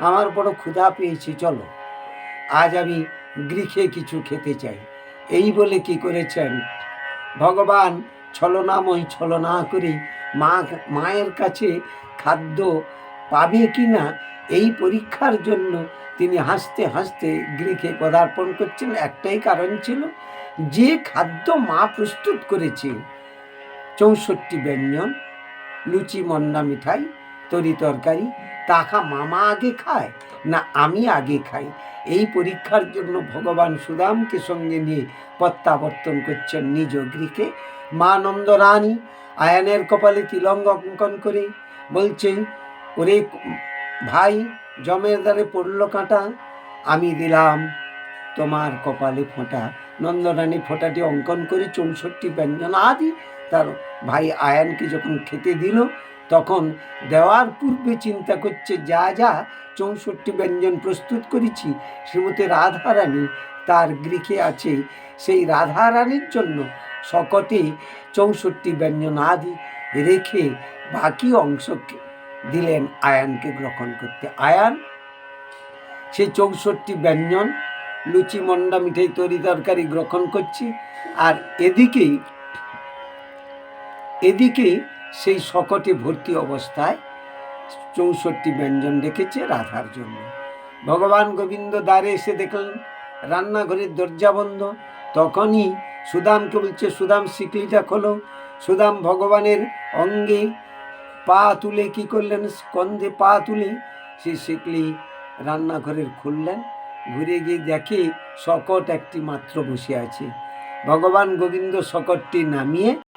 আমার বড় ক্ষুধা পেয়েছে, চলো আজ আমি গৃহে কিছু খেতে চাই। এই বলে কি করেছেন ভগবান ছলনাময় ছলনা করে মায়ের কাছে খাদ্য পাবে কি না এই পরীক্ষার জন্য তিনি হাসতে হাসতে গৃহে পদার্পণ করছেন। একটাই কারণ ছিল, যে খাদ্য মা প্রস্তুত করেছে 64 ব্যঞ্জন, লুচি, মন্ডা, মিঠাই, তরি তরকারি, তাহা মামা আগে খায় না আমি আগে খাই, এই পরীক্ষার জন্য ভগবান সুদামকে সঙ্গে নিয়ে প্রত্যাবর্তন করছেন নিজ গৃহে। মা নন্দরানী আয়নের কপালে তিলঙ্গ অঙ্কন করে বলছেন, ওরে ভাই, জমের দ্বারে পড়ল কাঁটা, আমি দিলাম তোমার কপালে ফোঁটা। নন্দরানী ফোঁটাটি অঙ্কন করে 64 ব্যঞ্জন আদি তার ভাই আয়ানকে যখন খেতে দিল, তখন দেওয়ার পূর্বে চিন্তা করছে, যা যা 64 ব্যঞ্জন প্রস্তুত করেছি শ্রীমতী রাধারানী তার গৃহে আছে, সেই রাধারানীর জন্য সকটে 64 ব্যঞ্জন আদি রেখে বাকি অংশ দিলেন আয়ানকে গ্রহণ করতে। আয়ান সেই 64 ব্যঞ্জন, লুচি, মন্ডা, মিঠাই, তরি তরকারি গ্রহণ করছি, আর এদিকে সেই শকটে ভর্তি অবস্থায় 64 ব্যঞ্জন রেখেছে রাধার জন্য। ভগবান গোবিন্দ দ্বারে এসে দেখলেন রান্নাঘরের দরজা বন্ধ। তখনই সুদামকে বলছে, সুদাম শিকলিটা খোলো। সুদাম ভগবানের অঙ্গে পা তুলে কি করলেন, স্কন্ধে পা তুলে সেই শিকলি রান্নাঘরের খুললেন। ঘুরে গিয়ে দেখে শকট একটি মাত্র বসে আছে। ভগবান গোবিন্দ শকটটি নামিয়ে